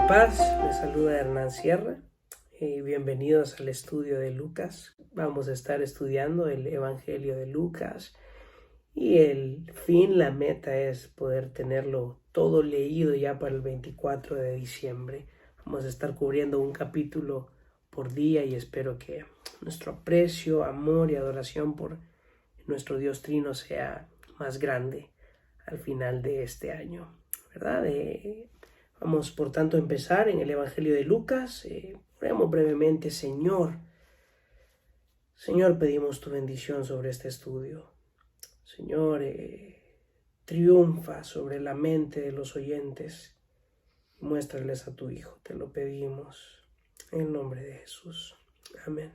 Paz, les saluda Hernán Sierra y bienvenidos al estudio de Lucas. Vamos a estar estudiando el Evangelio de Lucas y la meta es poder tenerlo todo leído ya para el 24 de diciembre. Vamos a estar cubriendo un capítulo por día y espero que nuestro aprecio, amor y adoración por nuestro Dios Trino sea más grande al final de este año, ¿verdad? Vamos, por tanto, a empezar en el Evangelio de Lucas. Oremos brevemente. Señor, pedimos tu bendición sobre este estudio. Señor, triunfa sobre la mente de los oyentes y muéstrales a tu Hijo. Te lo pedimos en el nombre de Jesús. Amén.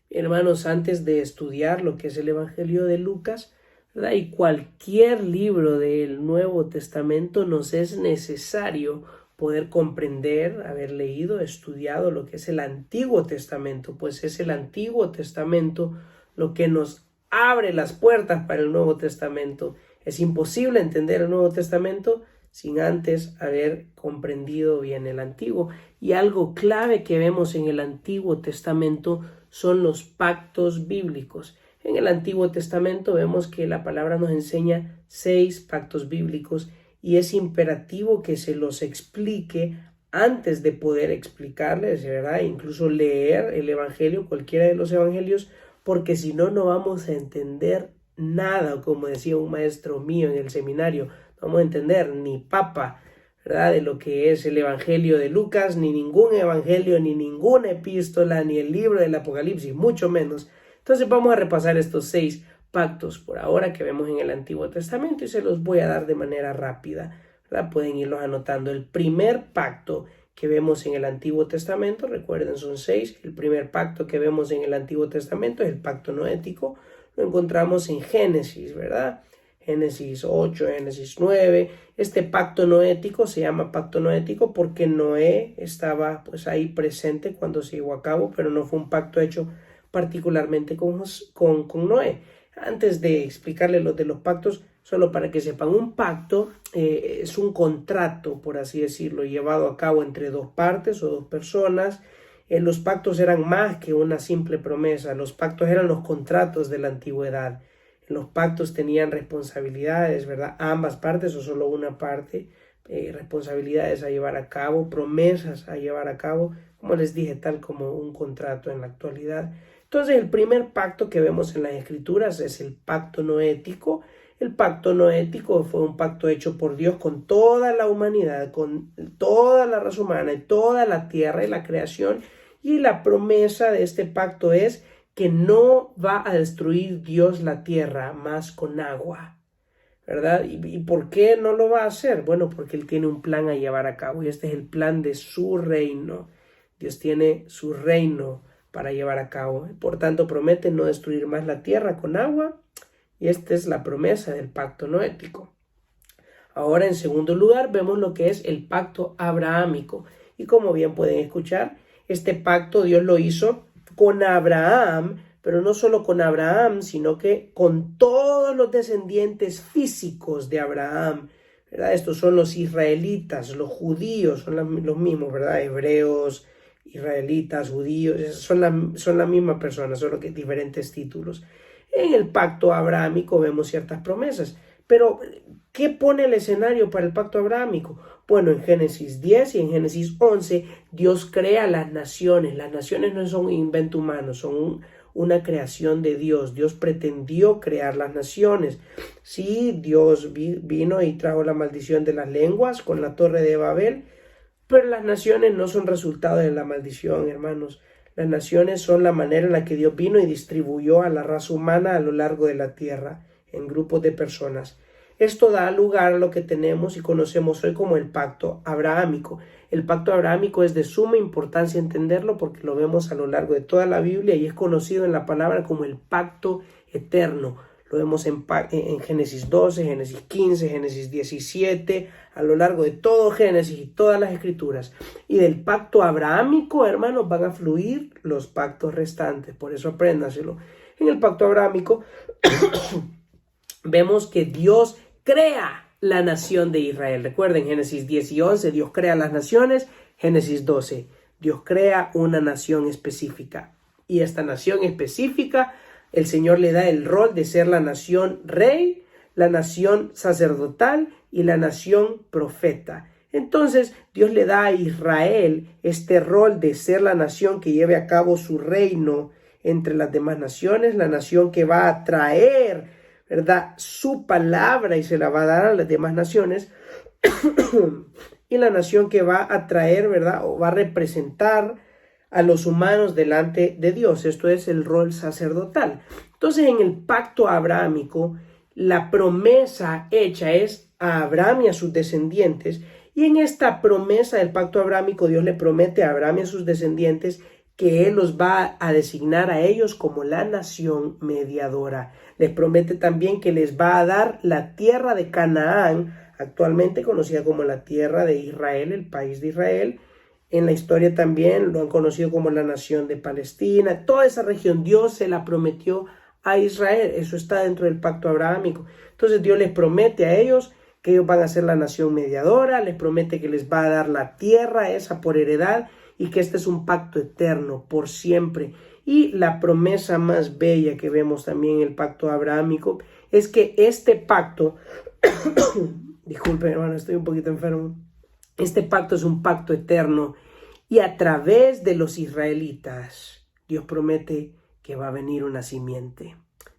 Hermanos, antes de estudiar lo que es el Evangelio de Lucas, ¿verdad? Y cualquier libro del Nuevo Testamento, nos es necesario poder comprender, haber leído, estudiado lo que es el Antiguo Testamento, pues es el Antiguo Testamento lo que nos abre las puertas para el Nuevo Testamento. Es imposible entender el Nuevo Testamento sin antes haber comprendido bien el Antiguo. Y algo clave que vemos en el Antiguo Testamento son los pactos bíblicos. En el Antiguo Testamento vemos que la palabra nos enseña 6 pactos bíblicos y es imperativo que se los explique antes de poder explicarles, ¿verdad? Incluso leer el Evangelio, cualquiera de los Evangelios, porque si no, no vamos a entender nada, como decía un maestro mío en el seminario, no vamos a entender ni papa, ¿verdad? De lo que es el Evangelio de Lucas, ni ningún evangelio, ni ninguna epístola, ni el libro del Apocalipsis, mucho menos. Entonces vamos a repasar estos 6 pactos por ahora que vemos en el Antiguo Testamento y se los voy a dar de manera rápida, ¿verdad? Pueden irlos anotando. El primer pacto que vemos en el Antiguo Testamento, recuerden, son 6. El primer pacto que vemos en el Antiguo Testamento es el pacto noético. Lo encontramos en Génesis, ¿verdad? Génesis 8, Génesis 9. Este pacto noético se llama pacto noético porque Noé estaba pues ahí presente cuando se llevó a cabo, pero no fue un pacto hecho particularmente con Noé. Antes de explicarles lo de los pactos, solo para que sepan, un pacto es un contrato, por así decirlo, llevado a cabo entre 2 partes o 2 personas. Los pactos eran más que una simple promesa, los pactos eran los contratos de la antigüedad. Los pactos tenían responsabilidades, ¿verdad? Ambas partes o solo una parte, responsabilidades a llevar a cabo, promesas a llevar a cabo, como les dije, tal como un contrato en la actualidad. Entonces, el primer pacto que vemos en las Escrituras es el pacto noético. El pacto noético fue un pacto hecho por Dios con toda la humanidad, con toda la raza humana y toda la tierra y la creación. Y la promesa de este pacto es que no va a destruir Dios la tierra más con agua, ¿verdad? ¿Y por qué no lo va a hacer? Bueno, porque Él tiene un plan a llevar a cabo y este es el plan de su reino. Dios tiene su reino para llevar a cabo. Por tanto, promete no destruir más la tierra con agua y esta es la promesa del pacto noético. Ahora, en segundo lugar, vemos lo que es el pacto abrahámico y como bien pueden escuchar, este pacto Dios lo hizo con Abraham, pero no solo con Abraham, sino que con todos los descendientes físicos de Abraham, ¿verdad? Estos son los israelitas, los judíos, son los mismos, ¿verdad? Hebreos, israelitas, judíos, son la misma persona, solo que diferentes títulos. En el pacto abrahámico vemos ciertas promesas, pero ¿qué pone el escenario para el pacto abrahámico? Bueno, en Génesis 10 y en Génesis 11 Dios crea las naciones. Las naciones no son un invento humano, son una creación de Dios. Dios pretendió crear las naciones. Sí, Dios vino y trajo la maldición de las lenguas con la torre de Babel, pero las naciones no son resultado de la maldición, hermanos. Las naciones son la manera en la que Dios vino y distribuyó a la raza humana a lo largo de la tierra, en grupos de personas. Esto da lugar a lo que tenemos y conocemos hoy como el pacto abrahámico. El pacto abrahámico es de suma importancia entenderlo porque lo vemos a lo largo de toda la Biblia y es conocido en la palabra como el pacto eterno. Lo vemos en Génesis 12, Génesis 15, Génesis 17, a lo largo de todo Génesis y todas las escrituras. Y del pacto abrahámico, hermanos, van a fluir los pactos restantes. Por eso apréndaselo. En el pacto abrahámico vemos que Dios crea la nación de Israel. Recuerden, Génesis 10 y 11, Dios crea las naciones. Génesis 12, Dios crea una nación específica. Y esta nación específica, el Señor le da el rol de ser la nación rey, la nación sacerdotal y la nación profeta. Entonces, Dios le da a Israel este rol de ser la nación que lleve a cabo su reino entre las demás naciones, la nación que va a traer, ¿verdad?, su palabra y se la va a dar a las demás naciones, y la nación que va a traer, ¿verdad?, o va a representar a los humanos delante de Dios. Esto es el rol sacerdotal. Entonces, en el pacto abrahámico, la promesa hecha es a Abraham y a sus descendientes, y en esta promesa del pacto abrahámico, Dios le promete a Abraham y a sus descendientes que Él los va a designar a ellos como la nación mediadora. Les promete también que les va a dar la tierra de Canaán, actualmente conocida como la tierra de Israel, el país de Israel. En la historia también lo han conocido como la nación de Palestina. Toda esa región Dios se la prometió a Israel. Eso está dentro del pacto abrahámico. Entonces Dios les promete a ellos que ellos van a ser la nación mediadora, les promete que les va a dar la tierra esa por heredad y que este es un pacto eterno por siempre. Y la promesa más bella que vemos también en el pacto abrahámico es que este pacto, disculpen hermano, estoy un poquito enfermo, este pacto es un pacto eterno y a través de los israelitas Dios promete que va a venir una simiente.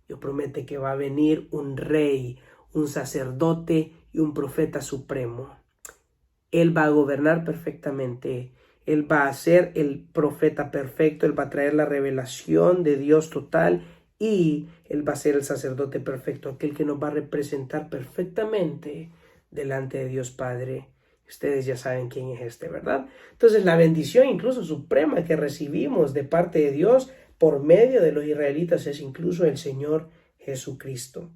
Dios promete que va a venir un rey, un sacerdote y un profeta supremo. Él va a gobernar perfectamente. Él va a ser el profeta perfecto. Él va a traer la revelación de Dios total y Él va a ser el sacerdote perfecto, aquel que nos va a representar perfectamente delante de Dios Padre. Ustedes ya saben quién es este, ¿verdad? Entonces la bendición incluso suprema que recibimos de parte de Dios por medio de los israelitas es incluso el Señor Jesucristo.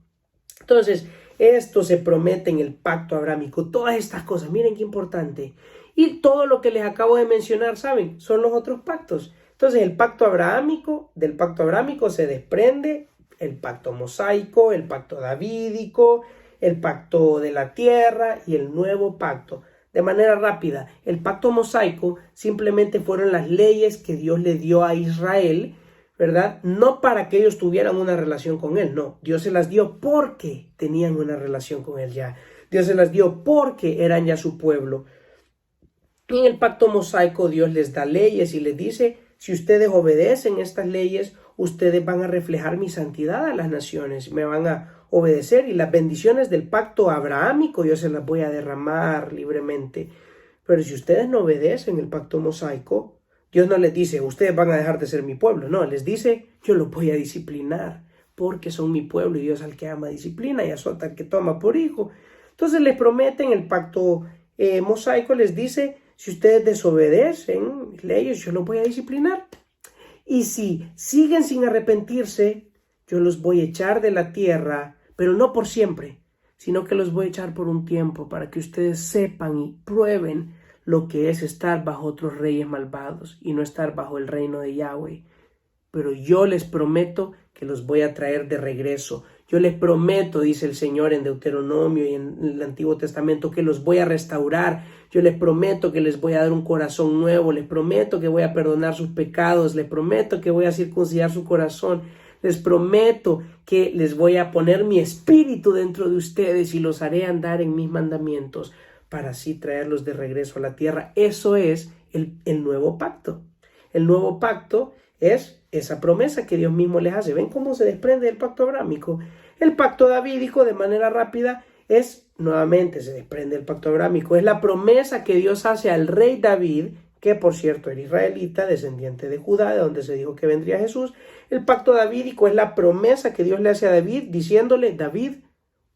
Entonces, esto se promete en el pacto abrahámico, todas estas cosas, miren qué importante. Y todo lo que les acabo de mencionar, ¿saben? Son los otros pactos. Entonces, del pacto abrahámico se desprende el pacto mosaico, el pacto davídico, el pacto de la tierra y el nuevo pacto. De manera rápida, el pacto mosaico simplemente fueron las leyes que Dios le dio a Israel, ¿verdad? No para que ellos tuvieran una relación con Él, no. Dios se las dio porque tenían una relación con Él ya. Dios se las dio porque eran ya su pueblo. En el pacto mosaico Dios les da leyes y les dice, si ustedes obedecen estas leyes, ustedes van a reflejar mi santidad a las naciones, me van a obedecer y las bendiciones del pacto abrahámico yo se las voy a derramar libremente. Pero si ustedes no obedecen el pacto mosaico, Dios no les dice, ustedes van a dejar de ser mi pueblo. No, les dice, yo los voy a disciplinar porque son mi pueblo y Dios al que ama disciplina y azota al que toma por hijo. Entonces les prometen el pacto mosaico, les dice, si ustedes desobedecen mis leyes, yo los voy a disciplinar. Y si siguen sin arrepentirse, yo los voy a echar de la tierra, pero no por siempre, sino que los voy a echar por un tiempo para que ustedes sepan y prueben lo que es estar bajo otros reyes malvados y no estar bajo el reino de Yahweh. Pero yo les prometo que los voy a traer de regreso. Yo les prometo, dice el Señor en Deuteronomio y en el Antiguo Testamento, que los voy a restaurar. Yo les prometo que les voy a dar un corazón nuevo. Les prometo que voy a perdonar sus pecados. Les prometo que voy a circuncidar su corazón. Les prometo que les voy a poner mi espíritu dentro de ustedes y los haré andar en mis mandamientos, para así traerlos de regreso a la tierra. Eso es el nuevo pacto. El nuevo pacto es esa promesa que Dios mismo les hace. ¿Ven cómo se desprende del pacto abrahámico? El pacto davídico, de manera rápida, nuevamente se desprende del pacto abrahámico. Es la promesa que Dios hace al rey David, que por cierto era israelita, descendiente de Judá, de donde se dijo que vendría Jesús. El pacto davídico es la promesa que Dios le hace a David, diciéndole, David,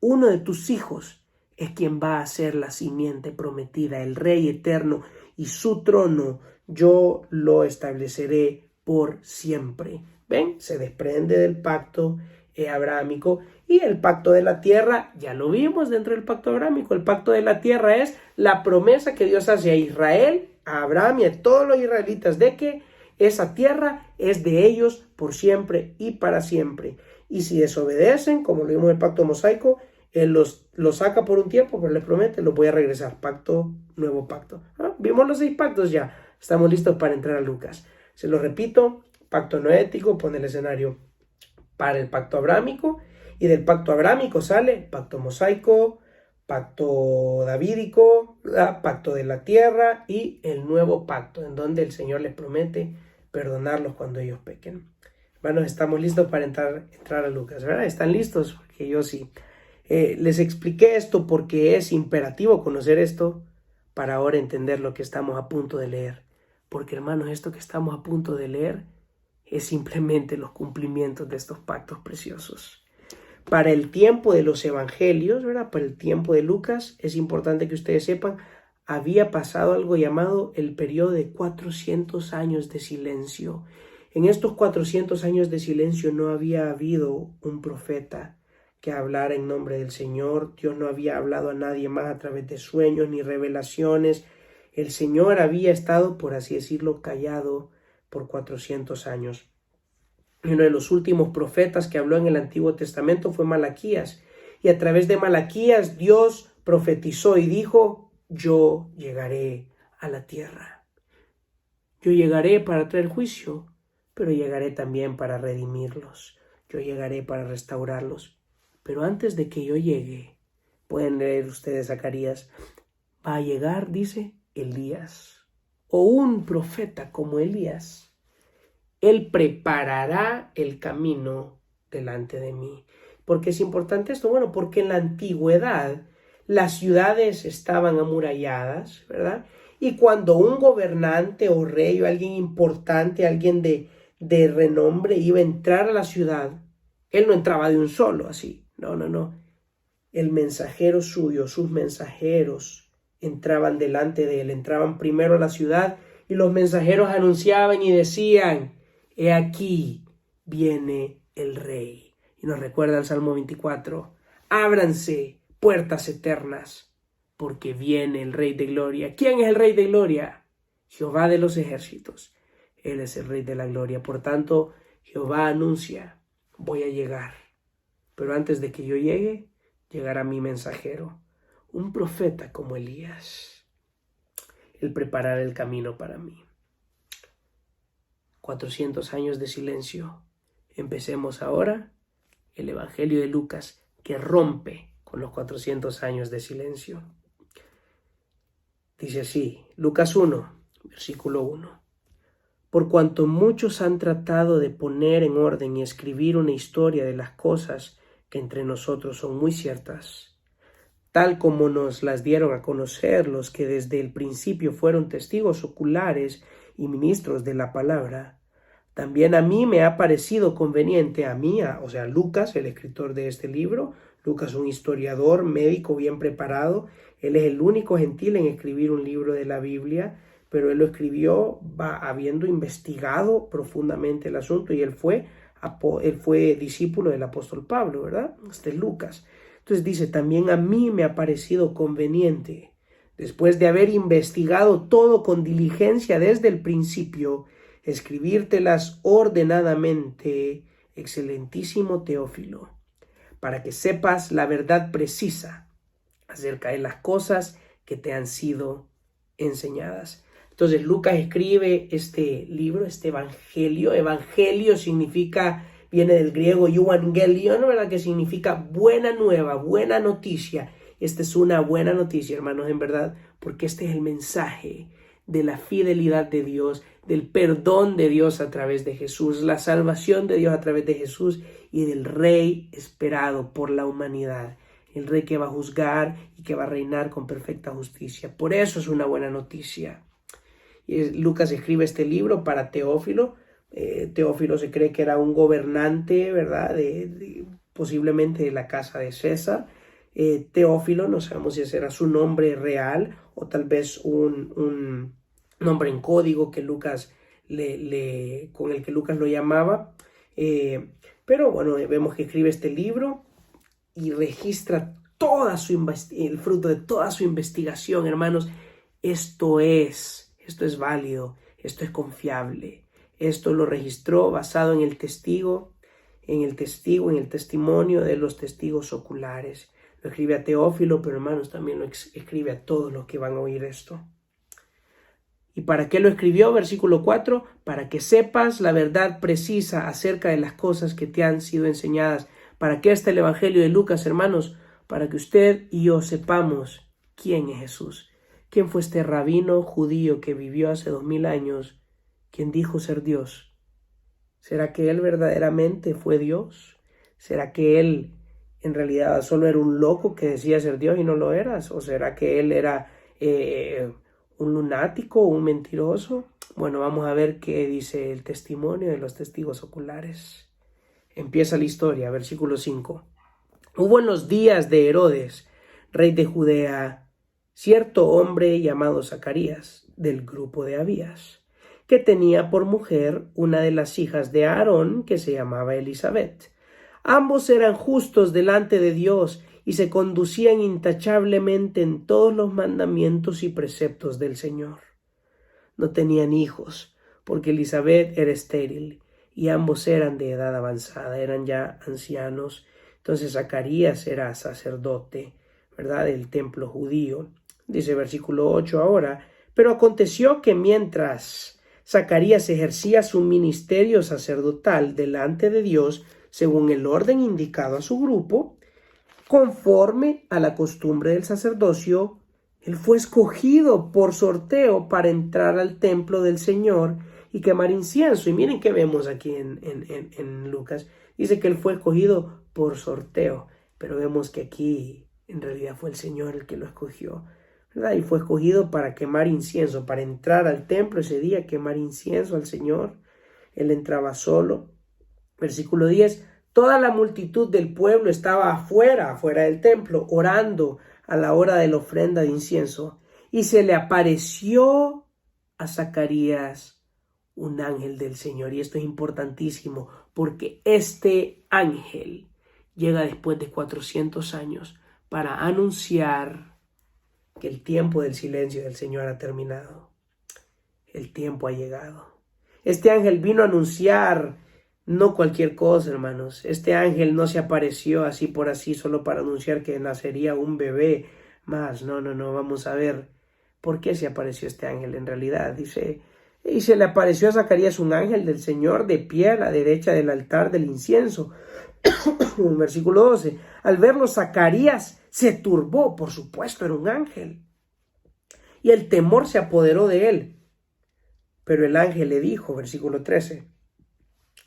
uno de tus hijos es quien va a ser la simiente prometida, el rey eterno, y su trono yo lo estableceré por siempre. ¿Ven? Se desprende del pacto abrahámico. Y el pacto de la tierra, ya lo vimos dentro del pacto abrahámico. El pacto de la tierra es la promesa que Dios hace a Israel, a Abraham y a todos los israelitas, de que esa tierra es de ellos por siempre y para siempre. Y si desobedecen, como lo vimos en el pacto mosaico, Él los saca por un tiempo, pero les promete, los voy a regresar. Pacto, nuevo pacto. Vimos los 6 pactos ya. Estamos listos para entrar a Lucas. Se lo repito, pacto noético pone el escenario para el pacto abrámico, y del pacto abrámico sale pacto mosaico, pacto davídico, pacto de la tierra y el nuevo pacto, en donde el Señor les promete perdonarlos cuando ellos pequen. Hermanos, estamos listos para entrar a Lucas, ¿verdad? ¿Están listos? Porque yo sí. Les expliqué esto porque es imperativo conocer esto para ahora entender lo que estamos a punto de leer. Porque, hermanos, esto que estamos a punto de leer es simplemente los cumplimientos de estos pactos preciosos. Para el tiempo de los evangelios, ¿verdad? Para el tiempo de Lucas, es importante que ustedes sepan, había pasado algo llamado el periodo de 400 años de silencio. En estos 400 años de silencio no había habido un profeta que hablara en nombre del Señor. Dios no había hablado a nadie más a través de sueños ni revelaciones. El Señor había estado, por así decirlo, callado por 400 años. Uno de los últimos profetas que habló en el Antiguo Testamento fue Malaquías. Y a través de Malaquías Dios profetizó y dijo: yo llegaré a la tierra. Yo llegaré para traer juicio, pero llegaré también para redimirlos. Yo llegaré para restaurarlos. Pero antes de que yo llegue, pueden leer ustedes Zacarías, va a llegar, dice, Elías, o un profeta como Elías. Él preparará el camino delante de mí. ¿Por qué es importante esto? Bueno, porque en la antigüedad las ciudades estaban amuralladas, ¿verdad? Y cuando un gobernante o rey o alguien importante, alguien de renombre iba a entrar a la ciudad, él no entraba de un solo así. No. El mensajero suyo, sus mensajeros entraban delante de él, entraban primero a la ciudad y los mensajeros anunciaban y decían: he aquí viene el rey. Y nos recuerda el Salmo 24, ábranse puertas eternas, porque viene el Rey de Gloria. ¿Quién es el Rey de Gloria? Jehová de los ejércitos. Él es el Rey de la Gloria. Por tanto, Jehová anuncia: voy a llegar. Pero antes de que yo llegue, llegará mi mensajero, un profeta como Elías. Él preparará el camino para mí. 400 años de silencio. Empecemos ahora el Evangelio de Lucas, que rompe con los 400 años de silencio. Dice así, Lucas 1, versículo 1. Por cuanto muchos han tratado de poner en orden y escribir una historia de las cosas que entre nosotros son muy ciertas, tal como nos las dieron a conocer los que desde el principio fueron testigos oculares y ministros de la palabra, también a mí me ha parecido conveniente, o sea, Lucas, el escritor de este libro, Lucas, un historiador, médico bien preparado, él es el único gentil en escribir un libro de la Biblia, pero él lo escribió habiendo investigado profundamente el asunto, y él fue discípulo del apóstol Pablo, ¿verdad? Este es Lucas. Entonces dice, también a mí me ha parecido conveniente, después de haber investigado todo con diligencia desde el principio, escribírtelas ordenadamente, excelentísimo Teófilo, para que sepas la verdad precisa acerca de las cosas que te han sido enseñadas. Entonces Lucas escribe este libro, este evangelio. Evangelio viene del griego euangelion, ¿verdad? Que significa buena nueva, buena noticia. Esta es una buena noticia, hermanos, en verdad, porque este es el mensaje de la fidelidad de Dios, del perdón de Dios a través de Jesús, la salvación de Dios a través de Jesús y del Rey esperado por la humanidad, el Rey que va a juzgar y que va a reinar con perfecta justicia. Por eso es una buena noticia. Lucas escribe este libro para Teófilo. Teófilo se cree que era un gobernante, ¿verdad? Posiblemente de la casa de César. Teófilo, no sabemos si ese era su nombre real o tal vez un nombre en código que Lucas con el que Lucas lo llamaba. Pero bueno, vemos que escribe este libro y registra el fruto de toda su investigación, hermanos. Esto es válido, esto es confiable. Esto lo registró basado en el testimonio de los testigos oculares. Lo escribe a Teófilo, pero hermanos, también lo escribe a todos los que van a oír esto. ¿Y para qué lo escribió? Versículo 4, para que sepas la verdad precisa acerca de las cosas que te han sido enseñadas. ¿Para qué está el Evangelio de Lucas, hermanos? Para que usted y yo sepamos quién es Jesús. ¿Quién fue este rabino judío que vivió hace 2000 años? ¿Quién dijo ser Dios? ¿Será que él verdaderamente fue Dios? ¿Será que él en realidad solo era un loco que decía ser Dios y no lo eras? ¿O será que él era un lunático o un mentiroso? Bueno, vamos a ver qué dice el testimonio de los testigos oculares. Empieza la historia, versículo 5. Hubo en los días de Herodes, rey de Judea, cierto hombre llamado Zacarías, del grupo de Abías, que tenía por mujer una de las hijas de Aarón, que se llamaba Elizabeth. Ambos eran justos delante de Dios y se conducían intachablemente en todos los mandamientos y preceptos del Señor. No tenían hijos, porque Elizabeth era estéril, y ambos eran de edad avanzada, eran ya ancianos. Entonces Zacarías era sacerdote, ¿verdad?, del templo judío. Dice versículo 8 ahora, pero aconteció que mientras Zacarías ejercía su ministerio sacerdotal delante de Dios, según el orden indicado a su grupo, conforme a la costumbre del sacerdocio, él fue escogido por sorteo para entrar al templo del Señor y quemar incienso. Y miren qué vemos aquí en Lucas. Dice que él fue escogido por sorteo, pero vemos que aquí en realidad fue el Señor el que lo escogió, ¿verdad? Y fue escogido para quemar incienso, para entrar al templo ese día, quemar incienso al Señor. Él entraba solo. Versículo 10. Toda la multitud del pueblo estaba afuera del templo, orando a la hora de la ofrenda de incienso. Y se le apareció a Zacarías un ángel del Señor. Y esto es importantísimo, porque este ángel llega después de 400 años para anunciar que el tiempo del silencio del Señor ha terminado. El tiempo ha llegado. Este ángel vino a anunciar no cualquier cosa, hermanos. Este ángel no se apareció así por así solo para anunciar que nacería un bebé más. No. Vamos a ver por qué se apareció este ángel en realidad. Dice, y se le apareció a Zacarías un ángel del Señor de pie a la derecha del altar del incienso. Versículo 12. Al verlo, Zacarías se turbó. Por supuesto, era un ángel. Y el temor se apoderó de él. Pero el ángel le dijo, versículo 13,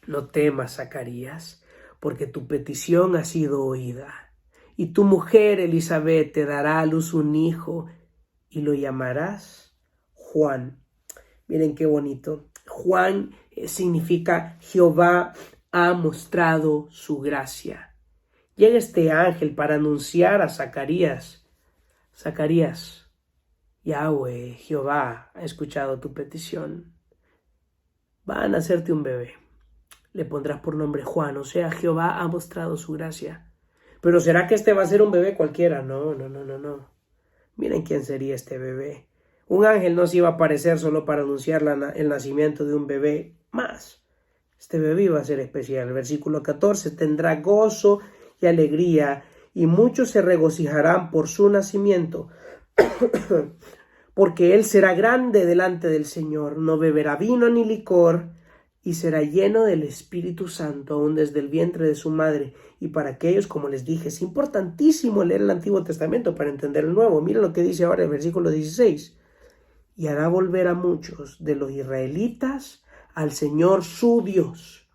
no temas, Zacarías, porque tu petición ha sido oída. Y tu mujer Elizabeth te dará a luz un hijo y lo llamarás Juan. Miren qué bonito. Juan significa Jehová ha mostrado su gracia. Llega este ángel para anunciar a Zacarías. Zacarías, Yahweh, Jehová, ha escuchado tu petición. Va a nacerte un bebé. Le pondrás por nombre Juan, o sea, Jehová ha mostrado su gracia. Pero ¿será que este va a ser un bebé cualquiera? No. Miren quién sería este bebé. Un ángel no se iba a aparecer solo para anunciar el nacimiento de un bebé más. Este bebé iba a ser especial. Versículo 14, tendrá gozo y alegría, y muchos se regocijarán por su nacimiento, porque él será grande delante del Señor, no beberá vino ni licor, y será lleno del Espíritu Santo aún desde el vientre de su madre. Y para aquellos, como les dije, es importantísimo leer el Antiguo Testamento para entender el Nuevo. Miren lo que dice ahora el versículo 16. Y hará volver a muchos de los israelitas al Señor su Dios.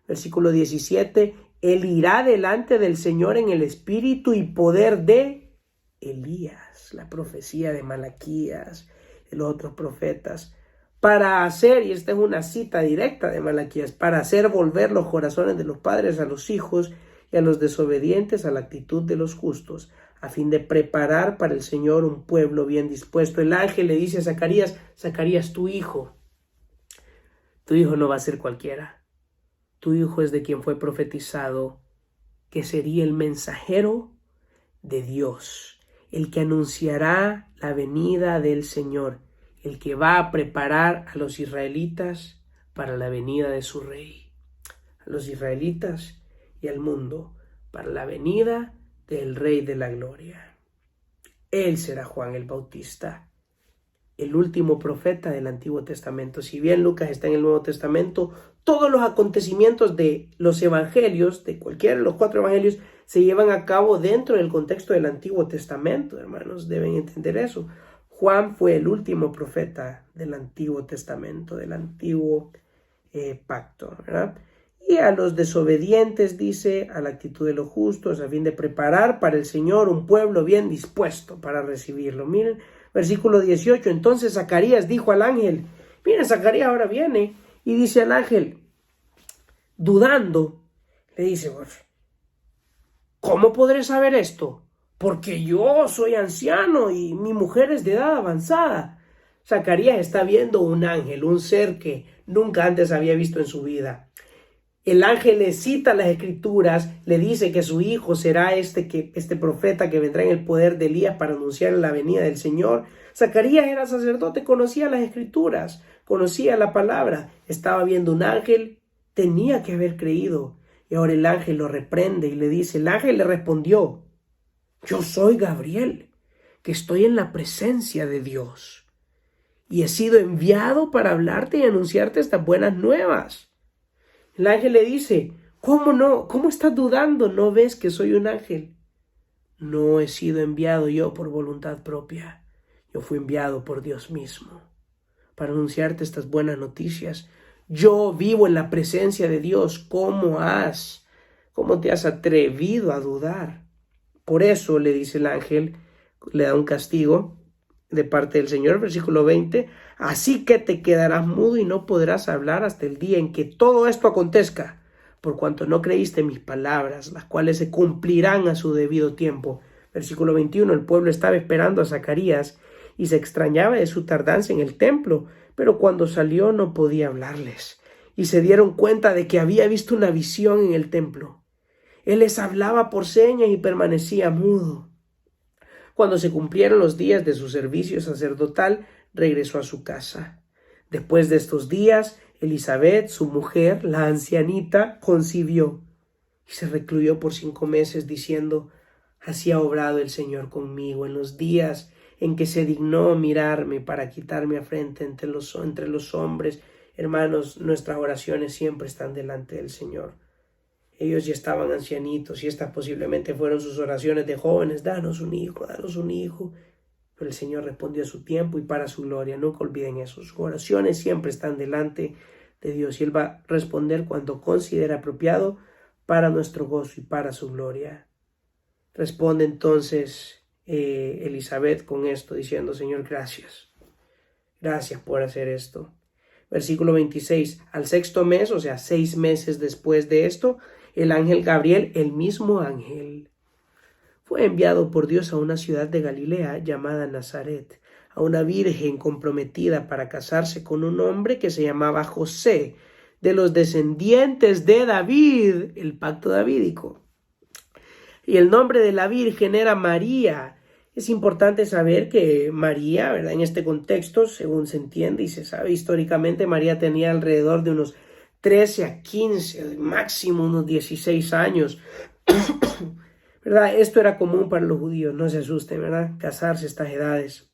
Versículo 17. Él irá delante del Señor en el espíritu y poder de Elías, la profecía de Malaquías, de los otros profetas, para hacer, y esta es una cita directa de Malaquías, para hacer volver los corazones de los padres a los hijos y a los desobedientes a la actitud de los justos, a fin de preparar para el Señor un pueblo bien dispuesto. El ángel le dice a Zacarías, Zacarías, tu hijo no va a ser cualquiera. Tu hijo es de quien fue profetizado que sería el mensajero de Dios, el que anunciará la venida del Señor, el que va a preparar a los israelitas para la venida de su rey, a los israelitas y al mundo para la venida del Rey de la Gloria. Él será Juan el Bautista, el último profeta del Antiguo Testamento. Si bien Lucas está en el Nuevo Testamento, todos los acontecimientos de los evangelios, de cualquiera de los 4 evangelios, se llevan a cabo dentro del contexto del Antiguo Testamento, hermanos. Deben entender eso. Juan fue el último profeta del Antiguo Testamento, del Antiguo Pacto, ¿verdad? Y a los desobedientes dice, a la actitud de los justos, a fin de preparar para el Señor un pueblo bien dispuesto para recibirlo. Miren, versículo 18, entonces Zacarías dijo al ángel, miren, Zacarías ahora viene y dice al ángel, dudando, le dice, ¿cómo podré saber esto? Porque yo soy anciano y mi mujer es de edad avanzada. Zacarías está viendo un ángel, un ser que nunca antes había visto en su vida. El ángel le cita las escrituras, le dice que su hijo será este profeta que vendrá en el poder de Elías para anunciar la venida del Señor. Zacarías era sacerdote, conocía las escrituras, conocía la palabra, estaba viendo un ángel, tenía que haber creído. Y ahora el ángel lo reprende y le dice, el ángel le respondió, yo soy Gabriel, que estoy en la presencia de Dios y he sido enviado para hablarte y anunciarte estas buenas nuevas. El ángel le dice, ¿cómo no? ¿Cómo estás dudando? ¿No ves que soy un ángel? No he sido enviado yo por voluntad propia. Yo fui enviado por Dios mismo para anunciarte estas buenas noticias. Yo vivo en la presencia de Dios. ¿Cómo te has atrevido a dudar? Por eso le dice el ángel, le da un castigo de parte del Señor, versículo 20, así que te quedarás mudo y no podrás hablar hasta el día en que todo esto acontezca, por cuanto no creíste mis palabras, las cuales se cumplirán a su debido tiempo. Versículo 21, el pueblo estaba esperando a Zacarías y se extrañaba de su tardanza en el templo, pero cuando salió no podía hablarles, y se dieron cuenta de que había visto una visión en el templo. Él les hablaba por señas y permanecía mudo. Cuando se cumplieron los días de su servicio sacerdotal, regresó a su casa. Después de estos días, Elizabeth, su mujer, la ancianita, concibió y se recluyó por 5 meses diciendo, así ha obrado el Señor conmigo en los días en que se dignó mirarme para quitarme afrenta entre los hombres. Hermanos, nuestras oraciones siempre están delante del Señor. Ellos ya estaban ancianitos y estas posiblemente fueron sus oraciones de jóvenes. Danos un hijo, danos un hijo. Pero el Señor respondió a su tiempo y para su gloria. Nunca olviden eso. Sus oraciones siempre están delante de Dios y Él va a responder cuando considera apropiado para nuestro gozo y para su gloria. Responde entonces Elizabeth con esto diciendo, Señor, gracias. Gracias por hacer esto. Versículo 26. Al 6º mes, o sea, 6 meses después de esto, el ángel Gabriel, el mismo ángel, fue enviado por Dios a una ciudad de Galilea llamada Nazaret, a una virgen comprometida para casarse con un hombre que se llamaba José, de los descendientes de David, el pacto davídico. Y el nombre de la virgen era María. Es importante saber que María, ¿verdad? En este contexto, según se entiende y se sabe históricamente, María tenía alrededor de unos 13 a 15, máximo unos 16 años. ¿Verdad? Esto era común para los judíos, no se asusten, ¿verdad? Casarse a estas edades.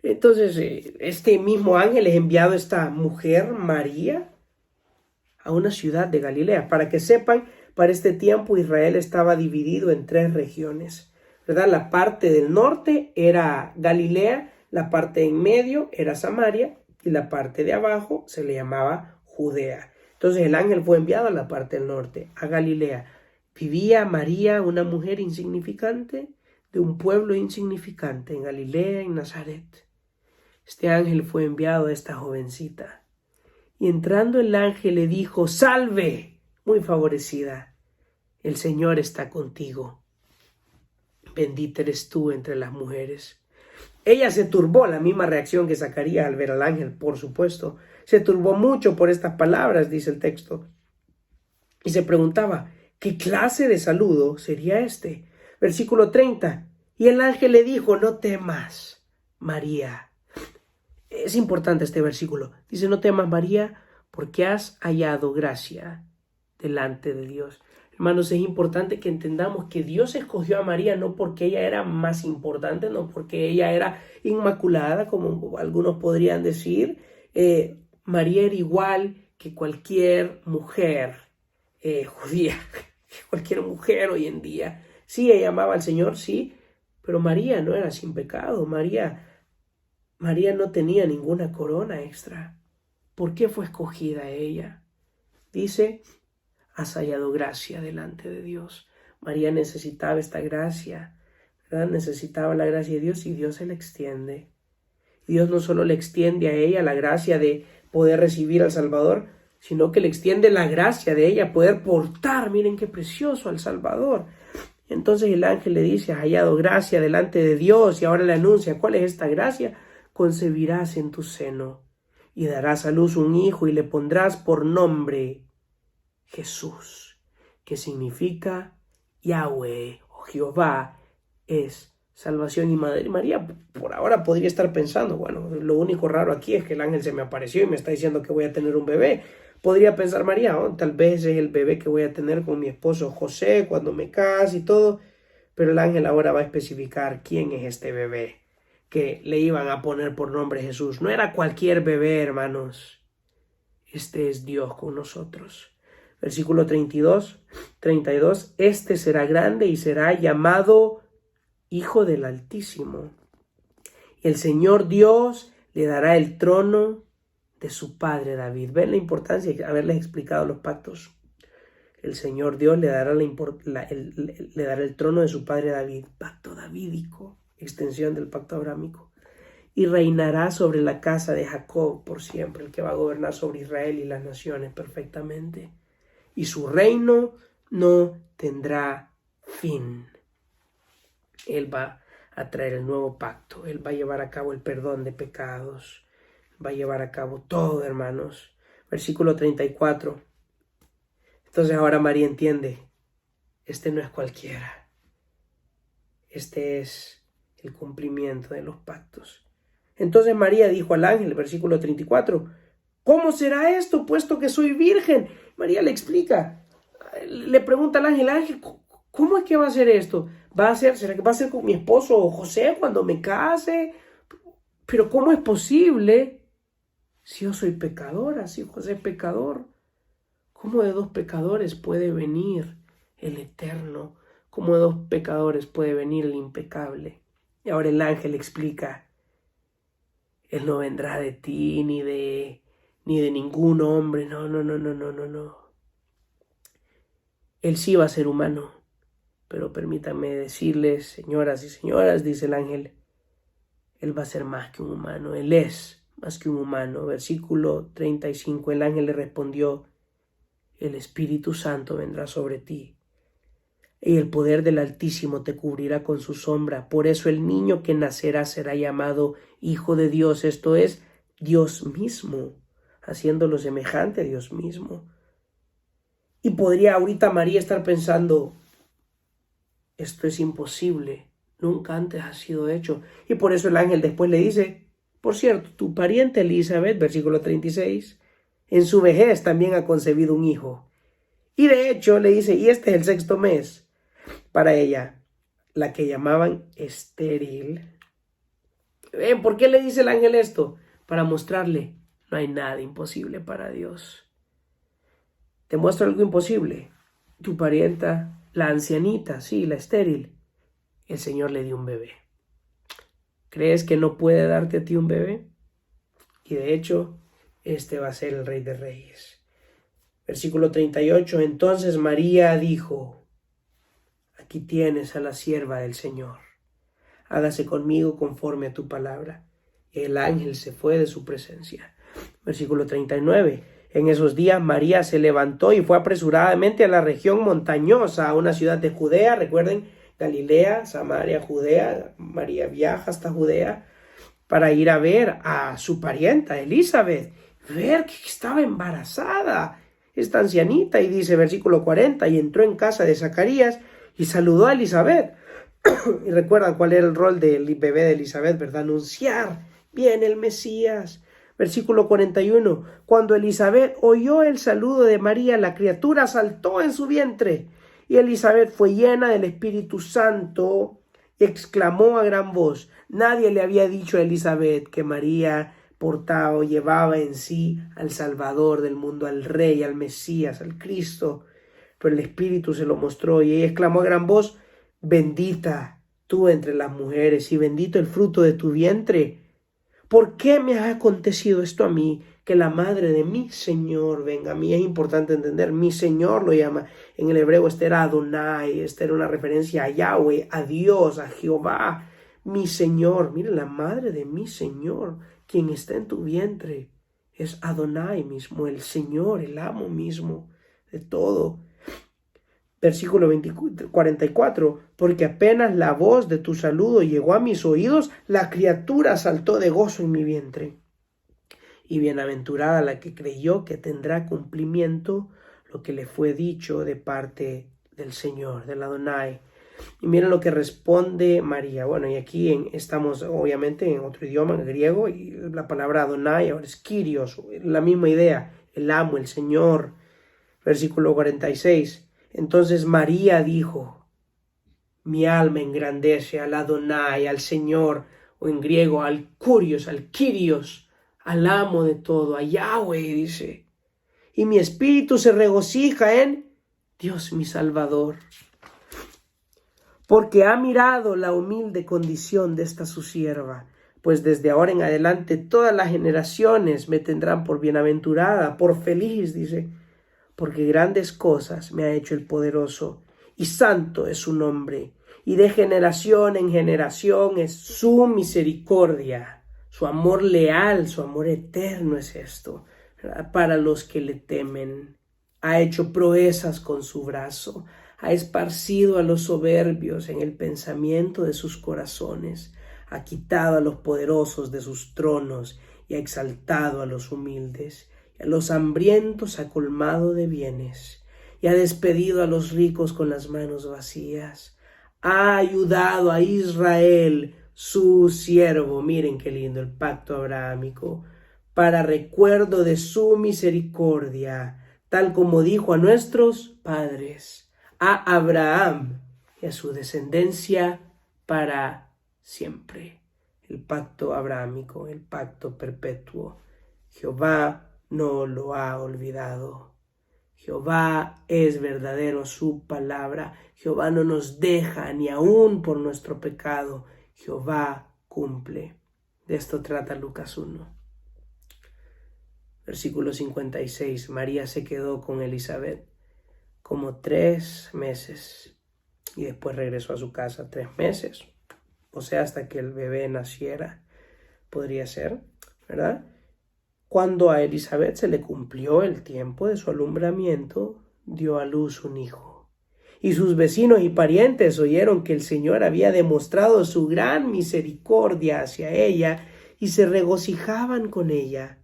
Entonces, este mismo ángel es enviado a esta mujer, María, a una ciudad de Galilea. Para que sepan, para este tiempo Israel estaba dividido en 3 regiones, ¿verdad? La parte del norte era Galilea, la parte en medio era Samaria y la parte de abajo se le llamaba Judea. Entonces el ángel fue enviado a la parte del norte, a Galilea. Vivía María, una mujer insignificante, de un pueblo insignificante, en Galilea, en Nazaret. Este ángel fue enviado a esta jovencita. Y entrando el ángel le dijo, ¡salve! Muy favorecida, el Señor está contigo. Bendita eres tú entre las mujeres. Ella se turbó, la misma reacción que Zacarías al ver al ángel, por supuesto. Se turbó mucho por estas palabras, dice el texto. Y se preguntaba, ¿qué clase de saludo sería este? Versículo 30. Y el ángel le dijo, no temas, María. Es importante este versículo. Dice, no temas, María, porque has hallado gracia delante de Dios. Hermanos, es importante que entendamos que Dios escogió a María no porque ella era más importante, no porque ella era inmaculada, como algunos podrían decir. María era igual que cualquier mujer judía, cualquier mujer hoy en día. Sí, ella amaba al Señor, sí, pero María no era sin pecado. María no tenía ninguna corona extra. ¿Por qué fue escogida ella? Dice, has hallado gracia delante de Dios. María necesitaba esta gracia, ¿verdad? Necesitaba la gracia de Dios y Dios se la extiende. Dios no solo le extiende a ella la gracia de poder recibir al Salvador, sino que le extiende la gracia de ella poder portar, miren qué precioso, al Salvador. Entonces el ángel le dice, has hallado gracia delante de Dios, y ahora le anuncia, ¿cuál es esta gracia? Concebirás en tu seno y darás a luz un hijo y le pondrás por nombre Jesús, que significa Yahweh o Jehová es salvación. Y María por ahora podría estar pensando, bueno, lo único raro aquí es que el ángel se me apareció y me está diciendo que voy a tener un bebé. Podría pensar María, oh, tal vez es el bebé que voy a tener con mi esposo José cuando me case y todo, pero el ángel ahora va a especificar quién es este bebé que le iban a poner por nombre Jesús. No era cualquier bebé, hermanos. Este es Dios con nosotros. Versículo 32, este será grande y será llamado Hijo del Altísimo. El Señor Dios le dará el trono de su padre David. ¿Ven la importancia de haberles explicado los pactos? El Señor Dios le dará, le dará el trono de su padre David. Pacto davídico, extensión del pacto abrámico. Y reinará sobre la casa de Jacob por siempre, el que va a gobernar sobre Israel y las naciones perfectamente. Y su reino no tendrá fin. Él va a traer el nuevo pacto. Él va a llevar a cabo el perdón de pecados. Va a llevar a cabo todo, hermanos. Versículo 34. Entonces ahora María entiende. Este no es cualquiera. Este es el cumplimiento de los pactos. Entonces María dijo al ángel, versículo 34, ¿cómo será esto, puesto que soy virgen? María le explica, le pregunta al ángel, ¿cómo es que va a ser esto? ¿Será que va a ser con mi esposo José cuando me case? Pero ¿cómo es posible si yo soy pecadora, si José es pecador? ¿Cómo de dos pecadores puede venir el Eterno? ¿Cómo de dos pecadores puede venir el impecable? Y ahora el ángel explica, Él no vendrá de ti ni de ningún hombre, no. Él sí va a ser humano, pero permítanme decirles, señoras y señoras, dice el ángel, Él va a ser más que un humano, Él es más que un humano. Versículo 35, el ángel le respondió, el Espíritu Santo vendrá sobre ti, y el poder del Altísimo te cubrirá con su sombra. Por eso el niño que nacerá será llamado Hijo de Dios, esto es, Dios mismo, haciéndolo semejante a Dios mismo. Y podría ahorita María estar pensando, esto es imposible, nunca antes ha sido hecho. Y por eso el ángel después le dice, por cierto, tu pariente Elizabeth, versículo 36, en su vejez también ha concebido un hijo. Y de hecho le dice, y este es el 6º mes para ella, la que llamaban estéril. ¿Por qué le dice el ángel esto? Para mostrarle, no hay nada imposible para Dios. ¿Te muestra algo imposible? Tu parienta, la ancianita, sí, la estéril, el Señor le dio un bebé. ¿Crees que no puede darte a ti un bebé? Y de hecho, este va a ser el Rey de Reyes. Versículo 38, entonces María dijo, aquí tienes a la sierva del Señor, hágase conmigo conforme a tu palabra. El ángel se fue de su presencia. Versículo 39, en esos días María se levantó y fue apresuradamente a la región montañosa, a una ciudad de Judea, recuerden, Galilea, Samaria, Judea. María viaja hasta Judea para ir a ver a su parienta Elizabeth, ver que estaba embarazada esta ancianita, y dice versículo 40, y entró en casa de Zacarías y saludó a Elizabeth. Y recuerdan cuál era el rol del bebé de Elizabeth, ¿verdad? Anunciar, viene el Mesías. Versículo 41, cuando Elizabeth oyó el saludo de María, la criatura saltó en su vientre. Y Elizabeth fue llena del Espíritu Santo y exclamó a gran voz. Nadie le había dicho a Elizabeth que María portaba o llevaba en sí al Salvador del mundo, al Rey, al Mesías, al Cristo. Pero el Espíritu se lo mostró y ella exclamó a gran voz, bendita tú entre las mujeres y bendito el fruto de tu vientre. ¿Por qué me ha acontecido esto a mí? Que la madre de mi Señor venga a mí. Es importante entender, mi Señor lo llama. En el hebreo este era Adonai, esta era una referencia a Yahweh, a Dios, a Jehová. Mi Señor, mire, la madre de mi Señor, quien está en tu vientre, es Adonai mismo, el Señor, el amo mismo de todo. Versículo 44, porque apenas la voz de tu saludo llegó a mis oídos, la criatura saltó de gozo en mi vientre. Y bienaventurada la que creyó que tendrá cumplimiento lo que le fue dicho de parte del Señor, del Adonai. Y miren lo que responde María. Bueno, y aquí estamos obviamente en otro idioma, en griego, y la palabra Adonai ahora es Kyrios, la misma idea, el amo, el Señor. Versículo 46. Entonces María dijo, mi alma engrandece al Adonai, al Señor, o en griego al Kyrios, al amo de todo, a Yahweh, dice. Y mi espíritu se regocija en Dios mi Salvador, porque ha mirado la humilde condición de esta su sierva, pues desde ahora en adelante todas las generaciones me tendrán por bienaventurada, por feliz, dice, porque grandes cosas me ha hecho el poderoso, y santo es su nombre, y de generación en generación es su misericordia, su amor leal, su amor eterno es esto, ¿verdad? Para los que le temen. Ha hecho proezas con su brazo, ha esparcido a los soberbios en el pensamiento de sus corazones, ha quitado a los poderosos de sus tronos y ha exaltado a los humildes. Y a los hambrientos ha colmado de bienes, y ha despedido a los ricos con las manos vacías. Ha ayudado a Israel, su siervo, miren qué lindo el pacto abrahámico, para recuerdo de su misericordia, tal como dijo a nuestros padres, a Abraham y a su descendencia para siempre. El pacto abrahámico, el pacto perpetuo. Jehová no lo ha olvidado. Jehová es verdadero su palabra. Jehová no nos deja ni aún por nuestro pecado. Jehová cumple. De esto trata Lucas 1. Versículo 56. María se quedó con Elizabeth como 3 meses y después regresó a su casa 3 meses. O sea, hasta que el bebé naciera. Podría ser, ¿verdad? Cuando a Elizabeth se le cumplió el tiempo de su alumbramiento, dio a luz un hijo. Y sus vecinos y parientes oyeron que el Señor había demostrado su gran misericordia hacia ella y se regocijaban con ella.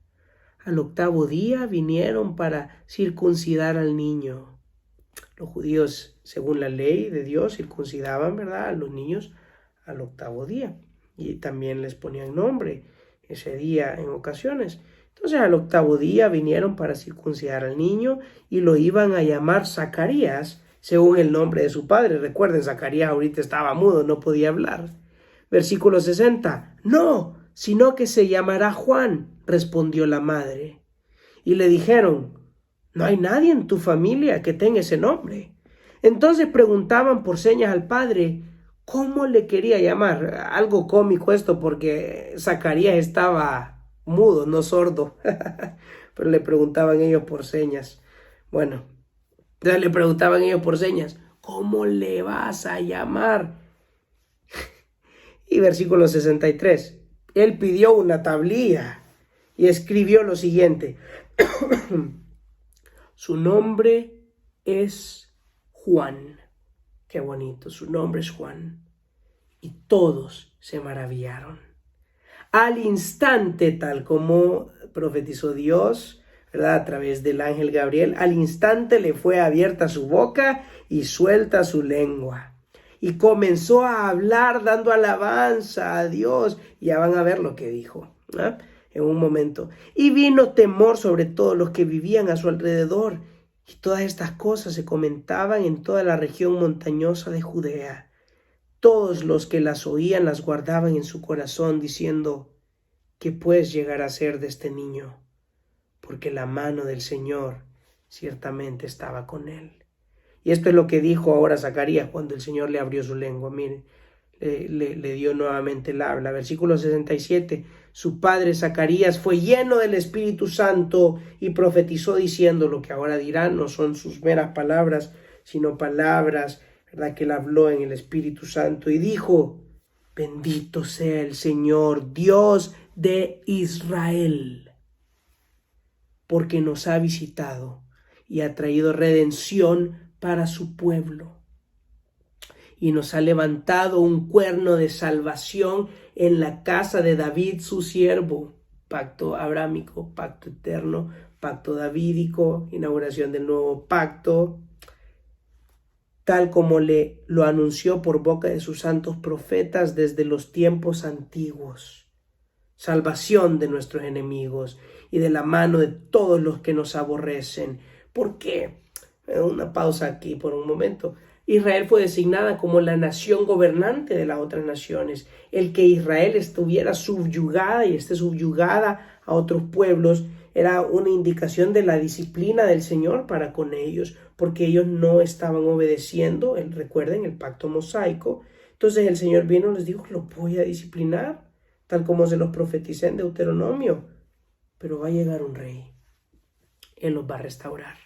Al 8º día vinieron para circuncidar al niño. Los judíos, según la ley de Dios, circuncidaban, ¿verdad?, a los niños al 8º día. Y también les ponían nombre ese día en ocasiones. Entonces al 8º día vinieron para circuncidar al niño y lo iban a llamar Zacarías, según el nombre de su padre. Recuerden, Zacarías ahorita estaba mudo, no podía hablar. Versículo 60. No, sino que se llamará Juan, respondió la madre. Y le dijeron, no hay nadie en tu familia que tenga ese nombre. Entonces preguntaban por señas al padre, ¿cómo le quería llamar? Algo cómico esto porque Zacarías estaba mudo, no sordo. Pero le preguntaban ellos por señas. Bueno, entonces le preguntaban ellos por señas, ¿cómo le vas a llamar? Y versículo 63. Él pidió una tablilla y escribió lo siguiente. Su nombre es Juan. Qué bonito, su nombre es Juan. Y todos se maravillaron. Al instante, tal como profetizó Dios, ¿verdad?, a través del ángel Gabriel, al instante le fue abierta su boca y suelta su lengua. Y comenzó a hablar dando alabanza a Dios. Ya van a ver lo que dijo, ¿eh?, en un momento. Y vino temor sobre todos los que vivían a su alrededor. Y todas estas cosas se comentaban en toda la región montañosa de Judea. Todos los que las oían las guardaban en su corazón, diciendo: ¿qué pues llegará a ser de este niño? Porque la mano del Señor ciertamente estaba con él. Y esto es lo que dijo ahora Zacarías cuando el Señor le abrió su lengua. Miren, le dio nuevamente el habla. Versículo 67. Su padre Zacarías fue lleno del Espíritu Santo y profetizó diciendo: lo que ahora dirán no son sus meras palabras, sino palabras, ¿verdad?, que él habló en el Espíritu Santo. Y dijo: bendito sea el Señor, Dios de Israel, porque nos ha visitado y ha traído redención para su pueblo, y nos ha levantado un cuerno de salvación en la casa de David su siervo. Pacto abrámico, pacto eterno, pacto davídico, inauguración del nuevo pacto, tal como lo anunció por boca de sus santos profetas desde los tiempos antiguos. Salvación de nuestros enemigos y de la mano de todos los que nos aborrecen. ¿Por qué? Una pausa aquí por un momento. Israel fue designada como la nación gobernante de las otras naciones. El que Israel estuviera subyugada y esté subyugada a otros pueblos era una indicación de la disciplina del Señor para con ellos, porque ellos no estaban obedeciendo, recuerden, el pacto mosaico. Entonces el Señor vino y les dijo: lo voy a disciplinar, tal como se los profeticé en Deuteronomio. Pero va a llegar un rey. Él los va a restaurar.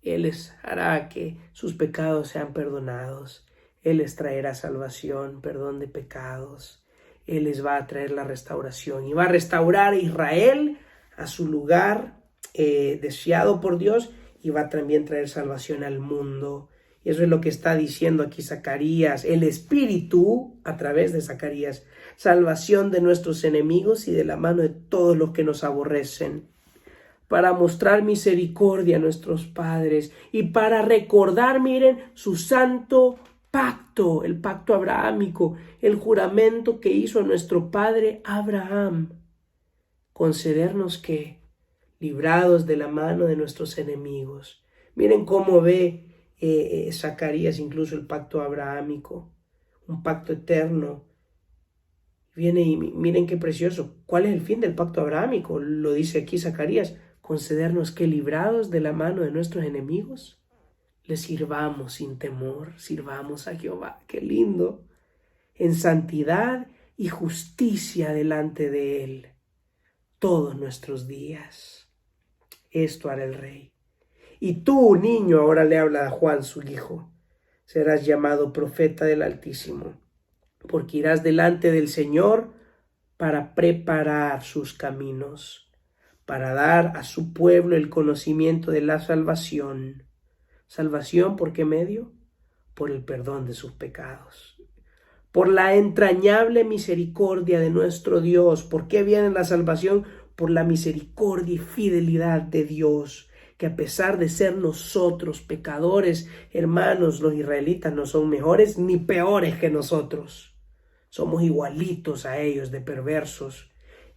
Él les hará que sus pecados sean perdonados. Él les traerá salvación, perdón de pecados. Él les va a traer la restauración y va a restaurar a Israel a su lugar deseado por Dios, y va también a traer salvación al mundo. Y eso es lo que está diciendo aquí Zacarías, el Espíritu a través de Zacarías: salvación de nuestros enemigos y de la mano de todos los que nos aborrecen, para mostrar misericordia a nuestros padres y para recordar, miren, su santo pacto, el pacto abrahámico, el juramento que hizo a nuestro padre Abraham. Concedernos que, librados de la mano de nuestros enemigos. Miren cómo ve Zacarías incluso el pacto abrahámico, un pacto eterno. Viene y miren qué precioso. ¿Cuál es el fin del pacto abrahámico? Lo dice aquí Zacarías: concedernos que, librados de la mano de nuestros enemigos, le sirvamos sin temor, sirvamos a Jehová. ¡Qué lindo! En santidad y justicia delante de Él todos nuestros días. Esto hará el Rey. Y tú, niño, ahora le habla a Juan, su hijo, serás llamado profeta del Altísimo, porque irás delante del Señor para preparar sus caminos, para dar a su pueblo el conocimiento de la salvación. ¿Salvación por qué medio? Por el perdón de sus pecados, por la entrañable misericordia de nuestro Dios. ¿Por qué viene la salvación? Por la misericordia y fidelidad de Dios, que a pesar de ser nosotros pecadores, hermanos, los israelitas no son mejores ni peores que nosotros. Somos igualitos a ellos de perversos.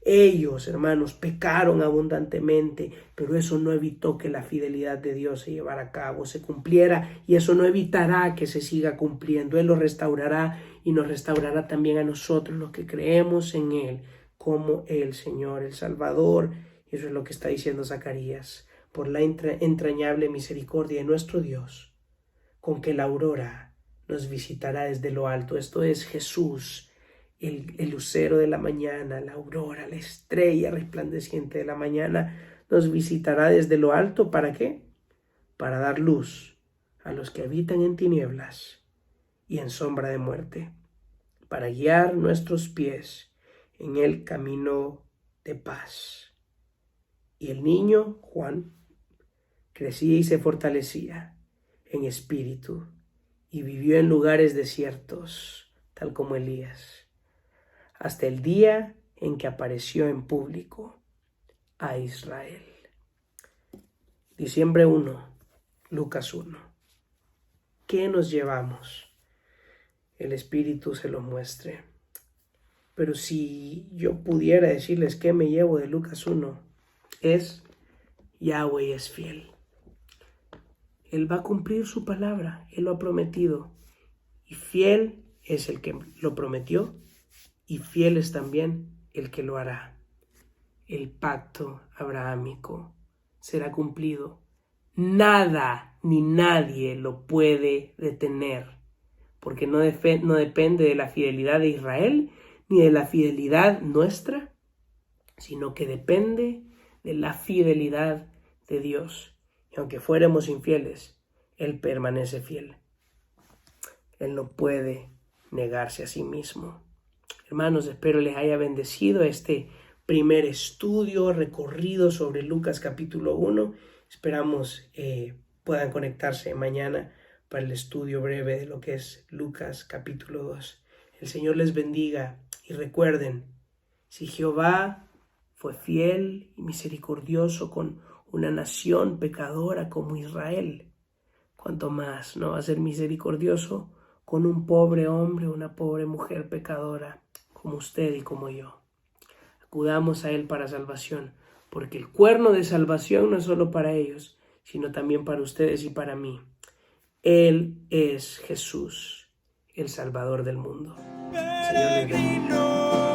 Ellos, hermanos, pecaron abundantemente, pero eso no evitó que la fidelidad de Dios se llevara a cabo, se cumpliera, y eso no evitará que se siga cumpliendo. Él lo restaurará y nos restaurará también a nosotros, los que creemos en Él, como el Señor, el Salvador. Eso es lo que está diciendo Zacarías: por la entrañable misericordia de nuestro Dios, con que la aurora nos visitará desde lo alto. Esto es Jesús, el lucero de la mañana, la aurora, la estrella resplandeciente de la mañana, nos visitará desde lo alto. ¿Para qué? Para dar luz a los que habitan en tinieblas y en sombra de muerte, para guiar nuestros pies en el camino de paz. Y el niño, Juan, crecía y se fortalecía en espíritu y vivió en lugares desiertos, tal como Elías, hasta el día en que apareció en público a Israel. Diciembre 1, Lucas 1. ¿Qué nos llevamos? El Espíritu se lo muestre. Pero si yo pudiera decirles qué me llevo de Lucas 1, es: Yahweh es fiel. Él va a cumplir su palabra, Él lo ha prometido. Y fiel es el que lo prometió, y fiel es también el que lo hará. El pacto abrahámico será cumplido. Nada ni nadie lo puede detener, porque no depende de la fidelidad de Israel ni de la fidelidad nuestra, sino que depende de la fidelidad de Dios. Y aunque fuéramos infieles, Él permanece fiel. Él no puede negarse a sí mismo. Hermanos, espero les haya bendecido este primer estudio, recorrido sobre Lucas capítulo 1. Esperamos puedan conectarse mañana para el estudio breve de lo que es Lucas capítulo 2. El Señor les bendiga y recuerden, si Jehová fue fiel y misericordioso con una nación pecadora como Israel, cuanto más no va a ser misericordioso con un pobre hombre o una pobre mujer pecadora como usted y como yo. Acudamos a Él para salvación, porque el cuerno de salvación no es solo para ellos, sino también para ustedes y para mí. Él es Jesús, el Salvador del mundo. Señor les bendiga.